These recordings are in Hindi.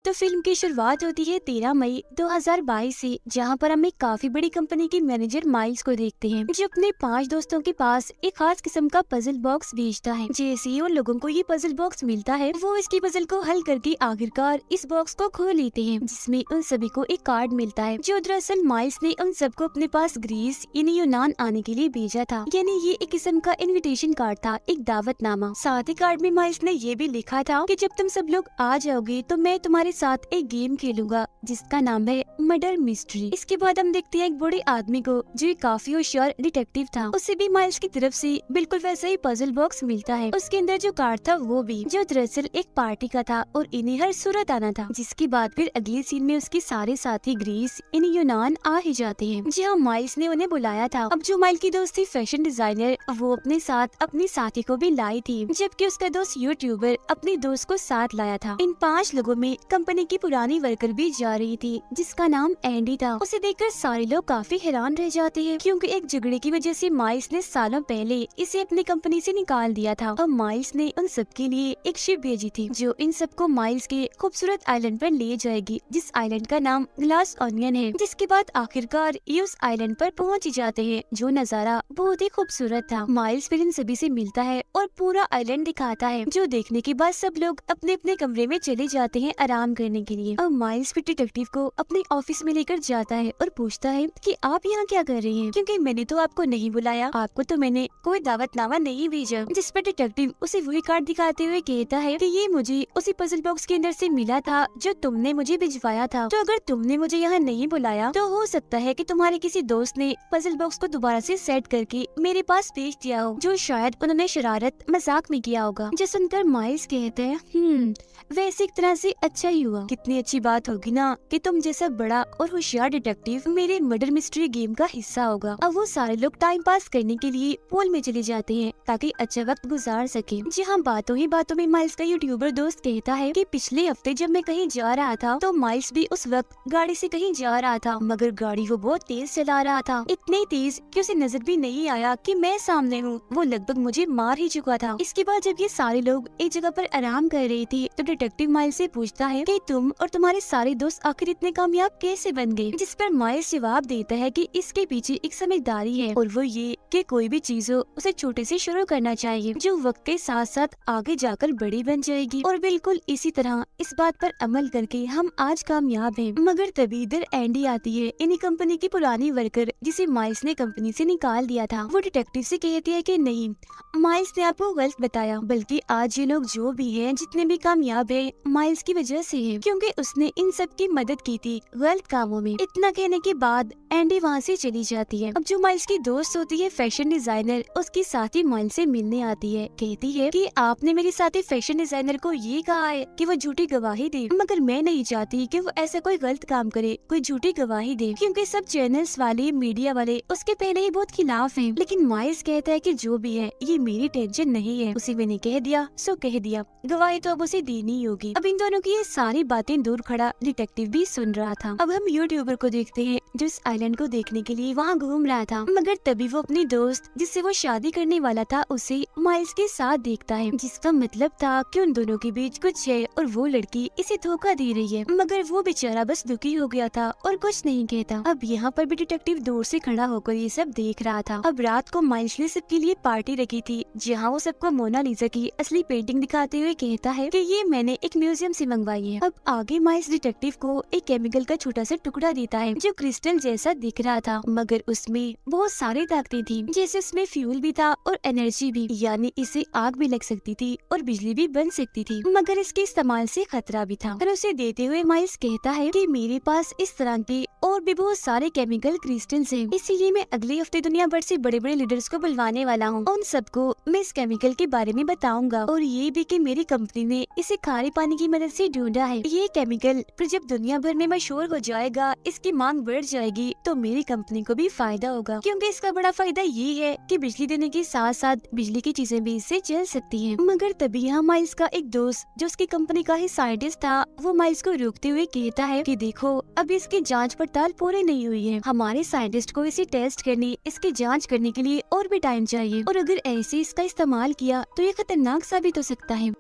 तो फिल्म की शुरुआत होती है 13 मई 2022 से, जहां पर हम एक काफी बड़ी कंपनी के मैनेजर माइल्स को देखते हैं, जो अपने 5 दोस्तों के पास एक खास किस्म का पजल बॉक्स भेजता है। जैसे ही उन लोगों को ये पजल बॉक्स मिलता है, वो इसकी पजल को हल करके आखिरकार इस बॉक्स को खोल लेते हैं, जिसमें उन सभी को एक कार्ड मिलता है, जो दरअसल माइल्स ने उन सबको अपने पास ग्रीस यानी यूनान आने के लिए भेजा था। यानी ये एक किस्म का इन्विटेशन कार्ड था, एक दावतनामा। साथ ही कार्ड में माइल्स ने ये भी लिखा था कि जब तुम सब लोग आ जाओगे तो मैं तुम्हारे साथ एक गेम खेलूंगा जिसका नाम है मर्डर मिस्ट्री। इसके बाद हम देखते हैं एक बूढ़े आदमी को, जो काफी होशियार डिटेक्टिव था। उसे भी माइल्स की तरफ से बिल्कुल वैसा ही पजल बॉक्स मिलता है। उसके अंदर जो कार्ड था वो भी, जो दरअसल एक पार्टी का था और इन्हें हर सूरत आना था। जिसके बाद फिर अगले सीन में उसके सारे साथी ग्रीस यानी यूनान आ ही जाते हैं, जहाँ माइल्स ने उन्हें बुलाया था। अब जो माइल की दोस्त थी फैशन डिजाइनर, वो अपने साथ अपनी साथी को भी लाई थी, जबकि उसका दोस्त यूट्यूबर अपनी दोस्त को साथ लाया था। इन 5 लोगों में कंपनी की पुरानी वर्कर भी जा रही थी, जिसका नाम एंडी था। उसे देखकर सारे लोग काफी हैरान रह जाते हैं, क्योंकि एक झगड़े की वजह से माइल्स ने सालों पहले इसे अपनी कंपनी से निकाल दिया था। और माइल्स ने उन सब के लिए एक शिप भेजी थी, जो इन सबको माइल्स के खूबसूरत आइलैंड पर ले जाएगी, जिस आइलैंड का नाम ग्लास ऑनियन है। जिसके बाद आखिरकार ये उस आइलैंड पर पहुंच ही जाते हैं, जो नजारा बहुत ही खूबसूरत था। माइल्स फिर इन सभी से मिलता है और पूरा आइलैंड दिखाता है, जो देखने के बाद सब लोग अपने अपने कमरे में चले जाते हैं आराम करने के लिए। अब माइल्स फिर डिटेक्टिव को अपने ऑफिस में लेकर जाता है और पूछता है कि आप यहाँ क्या कर रही हैं? क्योंकि मैंने तो आपको नहीं बुलाया, आपको तो मैंने कोई दावतनामा नहीं भेजा। जिस पर डिटेक्टिव उसे वही कार्ड दिखाते हुए कहता है कि ये मुझे उसी पजल बॉक्स के अंदर से मिला था, जो तुमने मुझे भिजवाया था। तो अगर तुमने मुझे यहाँ नहीं बुलाया, तो हो सकता है कि तुम्हारे किसी दोस्त ने पजल बॉक्स को दोबारा से सेट करके मेरे पास भेज दिया हो, जो शायद उन्होंने शरारत मजाक में किया होगा। जो सुनकर माइल्स कहते हैं वैसे एक तरह से अच्छा ही हुआ। कितनी अच्छी बात होगी ना कि तुम जैसा बड़ा और होशियार डिटेक्टिव मेरे मर्डर मिस्ट्री गेम का हिस्सा होगा। अब वो सारे लोग टाइम पास करने के लिए पूल में चले जाते हैं, ताकि अच्छा वक्त गुजार सके। जहाँ बातों ही बातों में माइल्स का यूट्यूबर दोस्त कहता है कि पिछले हफ्ते जब मैं कहीं जा रहा था, तो माइल्स भी उस वक्त गाड़ी से कहीं जा रहा था, मगर गाड़ी वो बहुत तेज चला रहा था, इतनी तेज कि उसे नजर भी नहीं आया कि मैं सामने हूँ। वो लगभग मुझे मार ही चुका था। इसके बाद जब ये सारे लोग एक जगह पर आराम कर रहे थे, तो डिटेक्टिव माइल्स से पूछता है कि तुम और तुम्हारे सारे दोस्त आखिर इतने कामयाब कैसे बन गए? जिस पर माइल्स जवाब देता है कि इसके पीछे एक समझदारी है, और वो ये कि कोई भी चीज हो उसे छोटे से शुरू करना चाहिए, जो वक्त के साथ साथ आगे जाकर बड़ी बन जाएगी। और बिल्कुल इसी तरह इस बात पर अमल करके हम आज कामयाब हैं। मगर तभी इधर एंडी आती है, इन्हीं कंपनी की पुरानी वर्कर, जिसे माइल्स ने कंपनी से निकाल दिया था। वो डिटेक्टिव से कहती है कि नहीं, माइल्स ने आपको गलत बताया, बल्कि आज ये लोग जो भी हैं, जितने भी कामयाब हैं, माइल्स की वजह से है, क्योंकि उसने इन सब की मदद की थी गलत कामों में। इतना कहने के बाद एंडी वहाँ से चली जाती है। अब जो माइल्स की दोस्त होती है फैशन डिजाइनर, उसकी साथी माइल्स से मिलने आती है। कहती है कि आपने मेरी साथी फैशन डिजाइनर को ये कहा है कि वो झूठी गवाही दे, मगर मैं नहीं चाहती कि वो ऐसा कोई गलत काम करे, कोई झूठी गवाही दे, क्योंकि सब चैनल्स वाले, मीडिया वाले उसके पहले ही बहुत खिलाफ हैं। लेकिन माइल्स कहता है कि जो भी है ये मेरी टेंशन नहीं है, उसे मैंने कह दिया सो कह दिया, गवाही तो अब उसे देनी ही होगी। अब इन दोनों की ये सारी बातें दूर खड़ा डिटेक्टिव भी सुन रहा था। अब हम यूट्यूबर को देखते हैं, जो इस आइलैंड को देखने के लिए वहाँ घूम रहा था, मगर तभी वो अपनी दोस्त जिससे वो शादी करने वाला था उसे माइल्स के साथ देखता है, जिसका मतलब था कि उन दोनों के बीच कुछ है और वो लड़की इसे धोखा दे रही है। मगर वो बेचारा बस दुखी हो गया था और कुछ नहीं कहता। अब यहाँ पर भी डिटेक्टिव दूर से खड़ा होकर ये सब देख रहा था। अब रात को माइल्स ने सबके लिए पार्टी रखी थी, जहाँ वो सबको मोनालिसा की असली पेंटिंग दिखाते हुए कहता है कि ये मैंने एक म्यूजियम से मंगवाई है। अब आगे माइल्स डिटेक्टिव को एक केमिकल का छोटा सा टुकड़ा देता है, जो क्रिस्टल जैसा दिख रहा था, मगर उसमें बहुत सारी ताकतें थी, जैसे उसमें फ्यूल भी था और एनर्जी भी, यानी इसे आग भी लग सकती थी और बिजली भी बन सकती थी, मगर इसके इस्तेमाल से खतरा भी था। और उसे देते हुए माइल्स कहता है कि मेरे पास इस तरह के और भी बहुत सारे केमिकल क्रिस्टल्स हैं, इसीलिए मैं अगले हफ्ते दुनिया भर से बड़े बड़े लीडर्स को बुलवाने वाला हूँ। उन सबको मैं इस केमिकल के बारे में बताऊंगा, और ये भी कि मेरी कंपनी ने इसे खारे पानी की मदद से ढूंढा है। ये केमिकल फिर जब दुनिया भर में मशहूर हो जाएगा, इसकी मांग बढ़ जाएगी, तो मेरी कंपनी को भी फायदा होगा, क्योंकि इसका बड़ा फायदा ये है कि बिजली देने के साथ साथ बिजली की चीजें भी इससे चल सकती हैं। मगर तभी यहाँ माइल्स का एक दोस्त, जो उसकी कंपनी का ही साइंटिस्ट था, वो माइल्स को रोकते हुए कहता है कि देखो, अब इसकी जांच पड़ताल पूरी नहीं हुई है, हमारे साइंटिस्ट को इसे टेस्ट करने, इसकी जांच करने के लिए और भी टाइम चाहिए, और अगर ऐसे इसका इस्तेमाल किया तो ये खतरनाक साबित हो सकता है।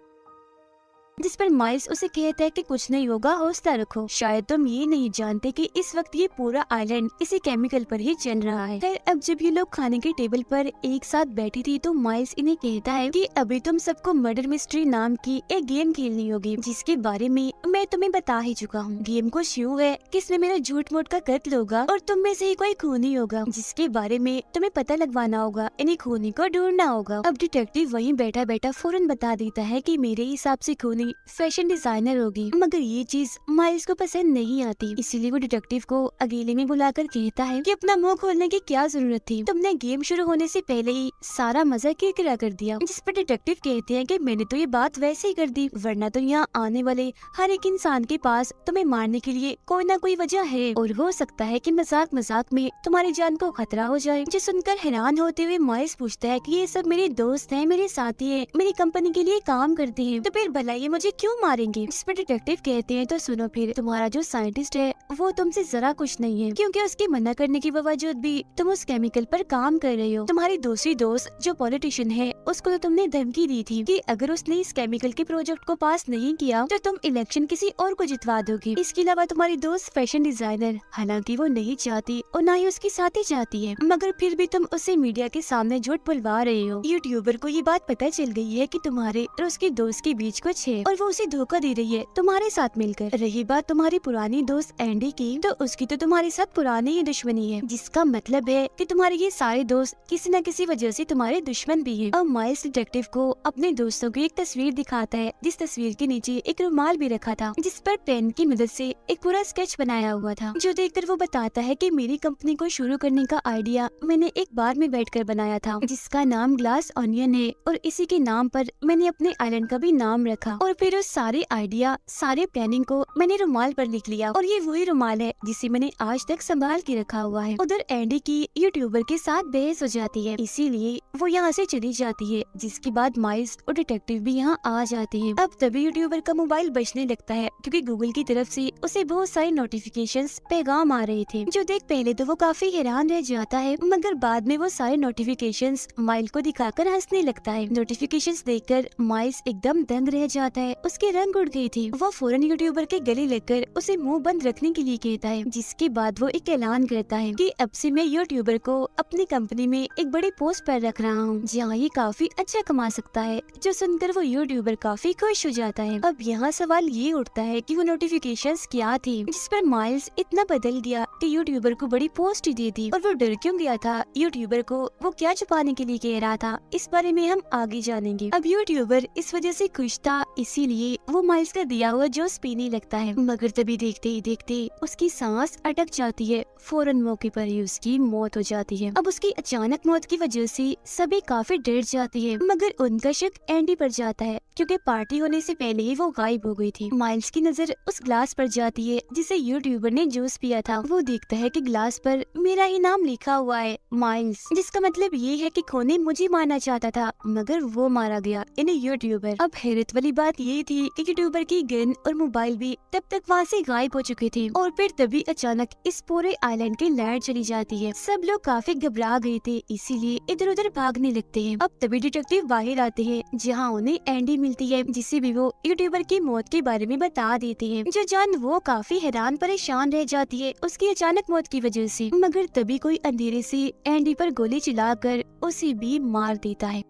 जिस पर माइल्स उसे कहता है कि कुछ नहीं होगा, हौसला रखो, शायद तुम ये नहीं जानते कि इस वक्त ये पूरा आइलैंड इसी केमिकल पर ही चल रहा है। खैर अब जब ये लोग खाने के टेबल पर एक साथ बैठी थी तो माइल्स इन्हें कहता है कि अभी तुम सबको मर्डर मिस्ट्री नाम की एक गेम खेलनी होगी, जिसके बारे में मैं तुम्हें बता ही चुका हूँ। गेम को यूं है कि इसमें मेरा झूठ मूठ का कत्ल होगा और तुम में से ही कोई खूनी होगा, जिसके बारे में तुम्हें पता लगवाना होगा, इन्हीं खूनी को ढूंढना होगा। अब डिटेक्टिव वहीं बैठा बैठा फौरन बता देता है कि मेरे हिसाब से खूनी फैशन डिजाइनर होगी, मगर ये चीज माइल्स को पसंद नहीं आती, इसीलिए वो डिटेक्टिव को अकेले में बुलाकर कहता है कि अपना मुंह खोलने की क्या जरूरत थी, तुमने गेम शुरू होने से पहले ही सारा मजा किरकिरा कर दिया। जिस पर डिटेक्टिव कहते हैं कि मैंने तो ये बात वैसे ही कर दी, वरना तो यहाँ आने वाले हर एक इंसान के पास तुम्हें मारने के लिए कोई ना कोई वजह है और हो सकता है कि मजाक मजाक में तुम्हारी जान को खतरा हो जाए। जो सुनकर हैरान होते हुए माइल्स पूछता है कि ये सब मेरे दोस्त हैं, मेरे साथी हैं, मेरी कंपनी के लिए काम करते हैं, तो फिर भला ये मुझे क्यों मारेंगे। जिस पर डिटेक्टिव कहते हैं तो सुनो फिर, तुम्हारा जो साइंटिस्ट है वो तुमसे जरा कुछ नहीं है, क्योंकि उसके मना करने के बावजूद भी तुम उस केमिकल पर काम कर रहे हो। तुम्हारी दूसरी दोस्त जो पॉलिटिशियन है उसको तो तुमने धमकी दी थी कि अगर उसने इस केमिकल के प्रोजेक्ट को पास नहीं किया तो तुम इलेक्शन किसी और को जितवा दोगी। इसके अलावा तुम्हारी दोस्त फैशन डिजाइनर, हालांकि वो नहीं चाहती और ना ही उसकी साथी चाहती है, मगर फिर भी तुम उसे मीडिया के सामने झूठ बुलवा रहे हो। यूट्यूबर को ये बात पता चल गई है कि तुम्हारे और उसके दोस्त के बीच कुछ है और वो उसे धोखा दे रही है तुम्हारे साथ मिलकर। रही बात तुम्हारी पुरानी दोस्त एंडी की, तो उसकी तो तुम्हारे साथ पुरानी ही दुश्मनी है, जिसका मतलब है कि तुम्हारे ये सारे दोस्त किसी न किसी वजह से तुम्हारे दुश्मन भी हैं। अब माइल्स डिटेक्टिव को अपने दोस्तों की एक तस्वीर दिखाता है, जिस तस्वीर के नीचे एक रुमाल भी रखा था, जिस पर पेन की मदद से एक पूरा स्केच बनाया हुआ था, जो देखकर वो बताता है कि मेरी कंपनी को शुरू करने का आइडिया मैंने एक बार में बैठकर बनाया था, जिसका नाम ग्लास ऑनियन है और इसी के नाम पर मैंने अपने आइलैंड का भी नाम रखा और फिर उस सारे आइडिया, सारे प्लानिंग को मैंने रुमाल पर लिख लिया और ये वही रुमाल है जिसे मैंने आज तक संभाल के रखा हुआ है। उधर एंडी की यूट्यूबर के साथ बहस हो जाती है, इसीलिए वो यहाँ से चली जाती है, जिसके बाद माइल्स और डिटेक्टिव भी यहाँ आ जाते हैं। अब तभी यूट्यूबर का मोबाइल बजने लगता है, क्योंकि गूगल की तरफ से उसे बहुत सारे नोटिफिकेशंस पैगाम आ रहे थे, जो देख पहले तो वो काफी हैरान रह जाता है, मगर बाद में वो सारे नोटिफिकेशंस माइल को दिखाकर हंसने लगता है। नोटिफिकेशंस देखकर माइल्स एकदम दंग रह जाता है, उसकी रंग उड़ गई थी। वो फौरन यूट्यूबर के गले लगकर उसे मुंह बंद रखने के लिए कहता है, जिसके बाद वो एक ऐलान करता है कि अब से मैं यूट्यूबर को अपनी कंपनी में एक बड़ी पोस्ट पर रख रहा हूँ, जहाँ ये काफी अच्छा कमा सकता है। जो सुनकर वो यूट्यूबर काफी खुश हो जाता है। अब यहाँ सवाल ये उठता है कि वो नोटिफिकेशंस क्या थी, जिस पर माइल्स इतना बदल दिया कि यूट्यूबर को बड़ी पोस्ट ही दे दी, और वो डर क्यों गया था, यूट्यूबर को वो क्या छुपाने के लिए कह रहा था, इस बारे में हम आगे जानेंगे। अब यूट्यूबर इस वजह से खुश था, इसीलिए वो माइल्स का दिया हुआ जूस पीने लगता है, मगर तभी देखते ही देखते उसकी सांस अटक जाती है। फौरन मौके पर ही उसकी मौत हो जाती है। अब उसकी अचानक मौत की वजह से सभी काफी डर जाती है, मगर उनका शक एंडी पर जाता है, क्योंकि पार्टी होने से पहले ही वो गायब हो गई थी। माइल्स की नजर उस ग्लास पर जाती है जिसे यूट्यूबर ने जूस पिया था। वो देखता है कि ग्लास पर मेरा ही नाम लिखा हुआ है, माइल्स, जिसका मतलब ये है कि खूनी मुझे मारना चाहता था, मगर वो मारा गया, इन्हें यूट्यूबर। अब हैरत वाली बात ये थी कि यूट्यूबर की गन और मोबाइल भी तब तक वहाँ से गायब हो चुके थे, और फिर तभी अचानक इस पूरे आइलैंड की लाइट चली जाती है। सब लोग काफी घबरा गए थे, इसीलिए इधर उधर भागने लगते हैं। अब तभी डिटेक्टिव बाहर आते हैं, जहाँ उन्हें एंडी मिलती है, जिसे भी वो यूट्यूबर की मौत के बारे में बता देते हैं। जो जान वो काफी हैरान परेशान रह जाती है उसकी अचानक मौत की वजह से, मगर तभी कोई अंधेरे से एंडी पर गोली चलाकर उसे भी मार देता है।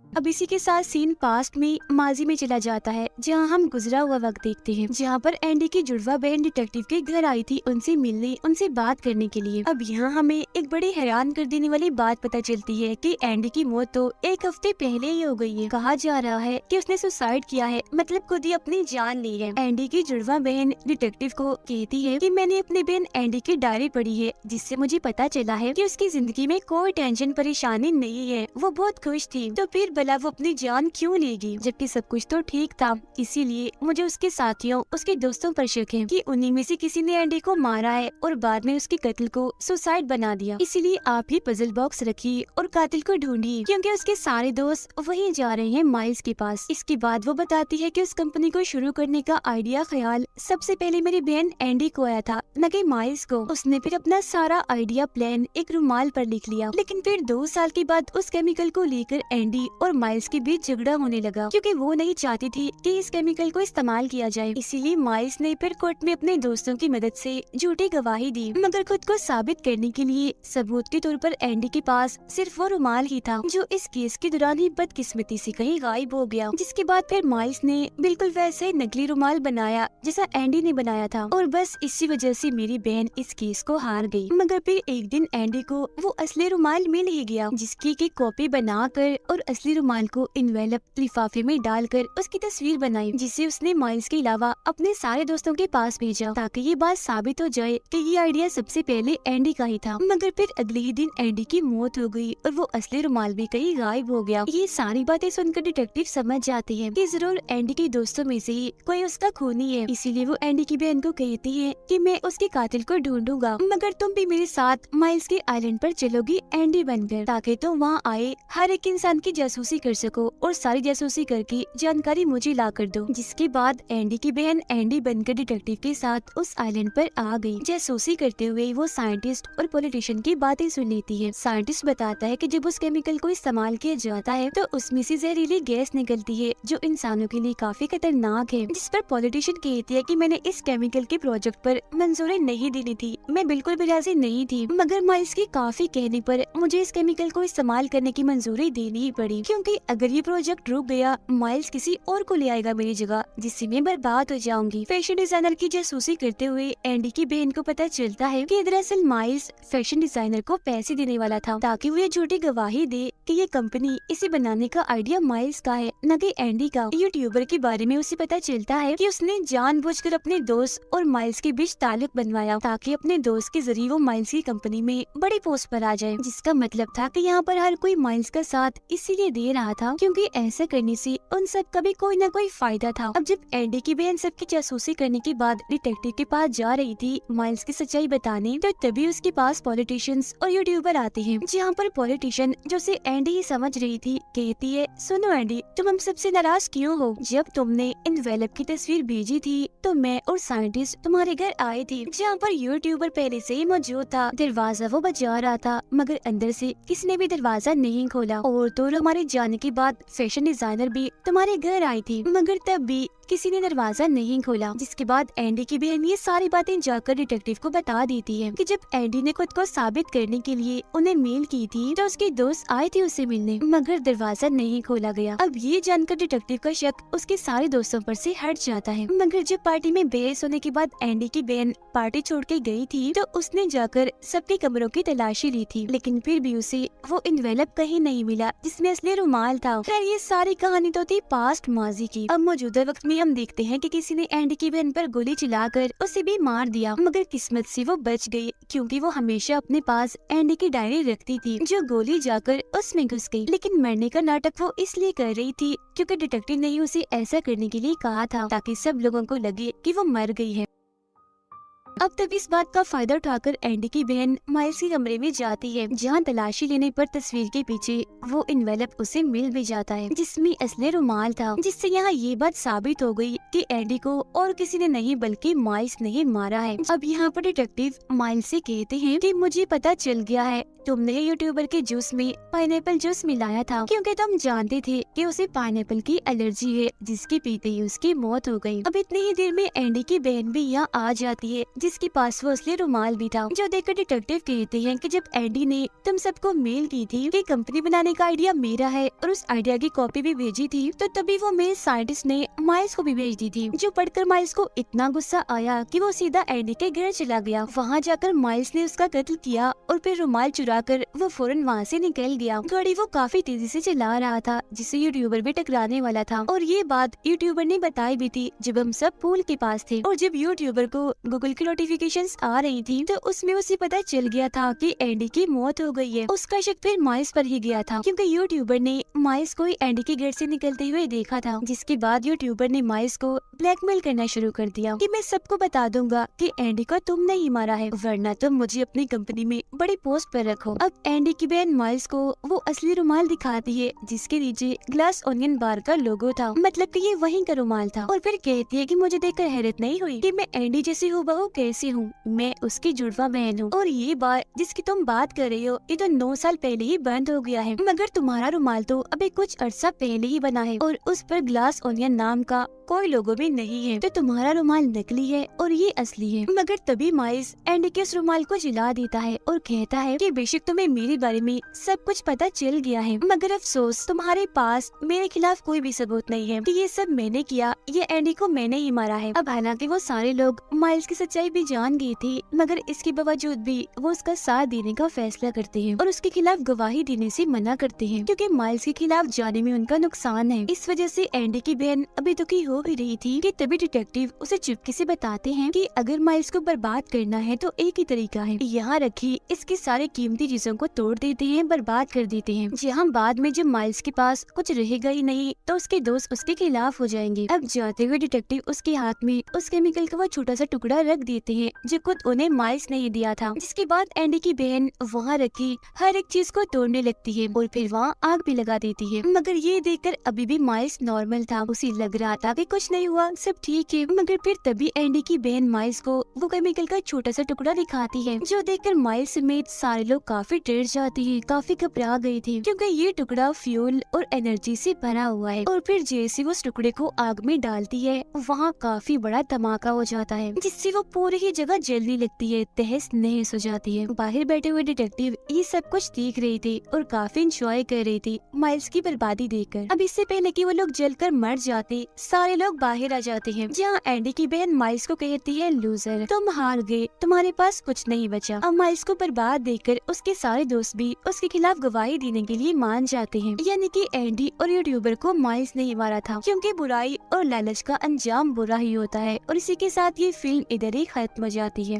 अब इसी के साथ सीन पास्ट में माजी में चला जाता है, जहां हम गुजरा हुआ वक्त देखते हैं, जहां पर एंडी की जुड़वा बहन डिटेक्टिव के घर आई थी उनसे मिलने, उनसे बात करने के लिए। अब यहाँ हमें एक बड़ी हैरान कर देने वाली बात पता चलती है कि एंडी की मौत तो एक हफ्ते पहले ही हो गई है। कहा जा रहा है कि उसने सुसाइड किया है, मतलब खुद ही अपनी जान ली है। एंडी की जुड़वा बहन डिटेक्टिव को कहती है कि मैंने अपनी बहन एंडी की डायरी पढ़ी है, जिससे मुझे पता चला है कि उसकी जिंदगी में कोई टेंशन परेशानी नहीं है, वो बहुत खुश थी, तो फिर भला वो अपनी जान क्यों लेगी, जबकि सब कुछ तो ठीक था। इसीलिए मुझे उसके साथियों, उसके दोस्तों पर शक है कि उन्हीं में से किसी ने एंडी को मारा है और बाद में उसके कत्ल को सुसाइड बना दिया। इसीलिए आप ही पजल बॉक्स रखिए और कातिल को ढूंढिए, क्योंकि उसके सारे दोस्त वहीं जा रहे हैं माइल्स के पास। इसके बाद वो बताती है कि उस कंपनी को शुरू करने का आइडिया ख्याल सबसे पहले मेरी बहन एंडी को आया था, न कि माइल्स को। उसने फिर अपना सारा आइडिया प्लान एक रुमाल पर लिख लिया, लेकिन फिर 2 साल के बाद उस केमिकल को लेकर एंडी और और माइल्स के बीच झगड़ा होने लगा, क्योंकि वो नहीं चाहती थी कि इस केमिकल को इस्तेमाल किया जाए। इसीलिए माइल्स ने फिर कोर्ट में अपने दोस्तों की मदद से झूठी गवाही दी, मगर खुद को साबित करने के लिए सबूत के तौर पर एंडी के पास सिर्फ वो रुमाल ही था, जो इस केस के दौरान ही बदकिस्मती से कहीं गायब हो गया। जिसके बाद फिर माइल्स ने बिल्कुल वैसे नकली रुमाल बनाया जैसा एंडी ने बनाया था, और बस इसी वजह से मेरी बहन इस केस को हार गई। मगर फिर एक दिन एंडी को वो असली रुमाल मिल ही गया, जिसकी की कॉपी बनाकर और असली रुमाल को इन्वेलप लिफाफे में डालकर उसकी तस्वीर बनाई, जिसे उसने माइल्स के अलावा अपने सारे दोस्तों के पास भेजा, ताकि ये बात साबित हो जाए कि ये आइडिया सबसे पहले एंडी का ही था। मगर फिर अगले ही दिन एंडी की मौत हो गई और वो असली रुमाल भी कहीं गायब हो गया। ये सारी बातें सुनकर डिटेक्टिव समझ जाते हैं कि जरूर एंडी के दोस्तों में से ही कोई उसका खूनी है। इसीलिए वो एंडी की बहन को कहती है कि मैं उसके कातिल को ढूंढूंगा, मगर तुम भी मेरे साथ माइल्स के आइलैंड पर चलोगी एंडी बनकर, ताकि तुम वहाँ आए हर एक इंसान की जासूसी कर सको और सारी जासूसी करके जानकारी मुझे ला कर दो। जिसके बाद एंडी की बहन एंडी बनकर डिटेक्टिव के साथ उस आइलैंड पर आ गई। जासूसी करते हुए वो साइंटिस्ट और पॉलिटिशियन की बातें सुन लेती है। साइंटिस्ट बताता है कि जब उस केमिकल को इस्तेमाल किया जाता है तो उसमें से जहरीली गैस निकलती है, जो इंसानों के लिए काफी खतरनाक है। जिस पर पॉलिटिशियन कहती है कि मैंने इस केमिकल के प्रोजेक्ट पर मंजूरी नहीं देनी थी, मैं बिल्कुल भी राजी नहीं थी, मगर माइल्स की काफी कहने पर मुझे इस केमिकल को इस्तेमाल करने की मंजूरी देनी ही पड़ी, क्योंकि अगर ये प्रोजेक्ट रुक गया माइल्स किसी और को ले आएगा मेरी जगह, जिससे मैं बर्बाद हो जाऊंगी। फैशन डिजाइनर की जासूसी करते हुए एंडी की बहन को पता चलता है कि दरअसल माइल्स फैशन डिजाइनर को पैसे देने वाला था, ताकि वो ये झूठी गवाही दे कि ये कंपनी इसे बनाने का आइडिया माइल्स का है, न कि एंडी का। यूट्यूबर के बारे में उसे पता चलता है कि उसने जानबूझकर अपने दोस्त और माइल्स के बीच ताल्लुक बनवाया, ताकि अपने दोस्त के जरिए वो माइल्स की कंपनी में बड़ी पोस्ट पर आ जाए। जिसका मतलब था कि यहाँ पर हर कोई माइल्स का साथ इसीलिए दे रहा था क्योंकि ऐसा करने से उन सब का भी कोई न कोई फायदा था। अब जब एंडी की बहन सबकी जासूसी करने के बाद डिटेक्टिव के पास जा रही थी माइल्स की सच्चाई बताने, तो तभी उसके पास पॉलिटिशियंस और यूट्यूबर आते हैं। जहाँ पर पॉलिटिशियन, जो से एंडी ही समझ रही थी, कहती है, सुनो एंडी, तुम हम सबसे नाराज क्यों हो? जब तुमने इन्वेलप की तस्वीर भेजी थी तो मैं और साइंटिस्ट तुम्हारे घर आए थे, जहाँ पर यूट्यूबर पहले से ही मौजूद था। दरवाजा वो बजा रहा था, मगर अंदर से किसी ने भी दरवाजा नहीं खोला, और तो हमारे जाने के बाद फैशन डिजाइनर भी तुम्हारे घर आई थी, मगर तब भी किसी ने दरवाजा नहीं खोला। जिसके बाद एंडी की बहन ये सारी बातें जाकर डिटेक्टिव को बता देती है कि जब एंडी ने खुद को साबित करने के लिए उन्हें मेल की थी तो उसके दोस्त आए थे उसे मिलने, मगर दरवाजा नहीं खोला गया। अब ये जानकर डिटेक्टिव का शक उसके सारे दोस्तों पर से हट जाता है। मगर जब पार्टी में बहस होने के बाद एंडी की बहन पार्टी छोड़ के गई थी तो उसने जाकर सबके कमरों की तलाशी ली थी, लेकिन फिर भी उसे वो इन्वेलप कहीं नहीं मिला जिसमें असली रुमाल था। खैर ये सारी कहानी तो थी पास्ट माजी की। अब मौजूदा वक्त में हम देखते हैं कि किसी ने एंडी की बहन पर गोली चलाकर उसे भी मार दिया, मगर किस्मत से वो बच गई, क्योंकि वो हमेशा अपने पास एंडी की डायरी रखती थी, जो गोली जाकर उसमें घुस गई। लेकिन मरने का नाटक वो इसलिए कर रही थी क्योंकि डिटेक्टिव ने उसे ऐसा करने के लिए कहा था, ताकि सब लोगों को लगे कि वो मर गई है। अब तब इस बात का फायदा उठाकर एंडी की बहन माइल्स के कमरे में जाती है, जहाँ तलाशी लेने पर तस्वीर के पीछे वो इन्वेलप उसे मिल भी जाता है, जिसमें असली रुमाल था। जिससे यहाँ ये बात साबित हो गई कि एंडी को और किसी ने नहीं बल्कि माइल्स ने ही मारा है। अब यहाँ पर डिटेक्टिव माइल्स से कहते हैं कि मुझे पता चल गया है, तुमने यूट्यूबर के जूस में पाइनएप्पल जूस मिलाया था, क्योंकि तुम जानते थे कि उसे पाइनएप्पल की एलर्जी है, जिसके पीते ही उसकी मौत हो गई। अब इतनी ही देर में एंडी की बहन भी यहाँ आ जाती है, जिसके पास वो असली रुमाल भी था, जो देखकर डिटेक्टिव कहते हैं कि जब एंडी ने तुम सबको मेल की थी कि कंपनी बनाने का आइडिया मेरा है और उस आइडिया की कॉपी भी भेजी थी, तो तभी वो मेल साइंटिस्ट ने माइल्स को भी भेज दी थी, जो पढ़कर माइल्स को इतना गुस्सा आया कि वो सीधा एंडी के घर चला गया। वहाँ जाकर माइल्स ने उसका कत्ल किया और फिर रुमाल चुराकर वो फौरन वहाँ से निकल गया। गाड़ी वो काफी तेजी से चला रहा था, जिससे यूट्यूबर भी टकराने वाला था, और ये बात यूट्यूबर ने बताई भी थी जब हम सब पूल के पास थे। और जब यूट्यूबर को गूगल की नोटिफिकेशंस आ रही थी तो उसमें उसे पता चल गया था कि एंडी की मौत हो गई है। उसका शक फिर माइल्स पर ही गया था, क्योंकि यूट्यूबर ने माइल्स को एंडी के घर से निकलते हुए देखा था। जिसके बाद यूट्यूबर ने माइल्स को ब्लैकमेल करना शुरू कर दिया कि मैं सबको बता दूंगा कि एंडी को तुमने ही मारा है, वरना तुम मुझे अपनी कंपनी में बड़ी पोस्ट पर रखो। अब एंडी की बहन माइल्स को वो असली रुमाल दिखाती है, जिसके नीचे ग्लास ओनियन बार का लोगो था, मतलब कि ये वहीं का रुमाल था, और फिर कहती है कि मुझे देखकर हैरत नहीं हुई कि मैं एंडी जैसी हूबहू कैसी हूँ, मैं उसकी जुड़वा बहन हूँ और ये बार जिसकी तुम बात कर रही हो ये तो 9 साल पहले ही बंद हो गया है, मगर तुम्हारा रुमाल तो अभी कुछ अरसा पहले ही बना है और उस पर ग्लास ओनियन नाम का कोई लोगो भी नहीं है, तो तुम्हारा रुमाल नकली है और ये असली है। मगर तभी माइल्स एंडी के उस रुमाल को जला देता है और कहता है कि बेशक तुम्हें मेरे बारे में सब कुछ पता चल गया है, मगर अफसोस तुम्हारे पास मेरे खिलाफ कोई भी सबूत नहीं है कि ये सब मैंने किया, ये एंडी को मैंने ही मारा है। अब हालांकि वो सारे लोग माइल्स की सच्चाई भी जान गए थे, मगर इसके बावजूद भी वो उसका साथ देने का फैसला करते हैं और उसके खिलाफ गवाही देने से मना करते हैं, क्योंकि माइल्स के खिलाफ जाने में उनका नुकसान है। इस वजह से एंडी की बहन अभी दुखी हो भी रही थी कि तभी डिटेक्टिव उसे चुपके से बताते हैं कि अगर माइल्स को बर्बाद करना है तो एक ही तरीका है, यहाँ रखी इसकी सारी कीमती चीजों को तोड़ देते हैं, बर्बाद कर देते हैं, जहाँ बाद में जब माइल्स के पास कुछ रहेगा ही नहीं तो उसके दोस्त उसके खिलाफ हो जाएंगे। अब जाते हुए डिटेक्टिव उसके हाथ में उस केमिकल का वो छोटा सा टुकड़ा रख देते हैं जो खुद उन्हें माइल्स ने दिया था, जिसके बाद एंडी की बहन वहाँ रखी हर एक चीज को तोड़ने लगती है और फिर वहाँ आग भी लगा देती है। मगर ये देखकर अभी भी माइल्स नॉर्मल था, उसे लग रहा था कि कुछ नहीं हुआ, सब ठीक है। मगर फिर तभी एंडी की बहन माइल्स को वो केमिकल का छोटा सा टुकड़ा दिखाती है, जो देखकर माइल्स समेत सारे लोग काफी डर जाते हैं, काफी घबरा गए थे, क्योंकि ये टुकड़ा फ्यूल और एनर्जी से भरा हुआ है। और फिर जैसे वो उस टुकड़े को आग में डालती है वहाँ काफी बड़ा धमाका हो जाता है, जिससे वो पूरी ही जगह जलने लगती है, तहस नहस हो जाती है। बाहर बैठे हुए डिटेक्टिव ये सब कुछ देख रहे थे और काफी इंजॉय कर रहे थे माइल्स की बर्बादी देखकर। अब इससे पहले कि वो लोग जलकर मर जाते, सारे लोग बाहर आ जाते हैं, जहाँ एंडी की बहन माइल्स को कहती है, लूजर तुम हार गए, तुम्हारे पास कुछ नहीं बचा। अब माइल्स को बर्बाद देखकर उसके सारे दोस्त भी उसके खिलाफ गवाही देने के लिए मान जाते हैं, यानी कि एंडी और यूट्यूबर को माइल्स ने ही मारा था, क्योंकि बुराई और लालच का अंजाम बुरा ही होता है। और इसी के साथ ये फिल्म इधर ही खत्म हो जाती है।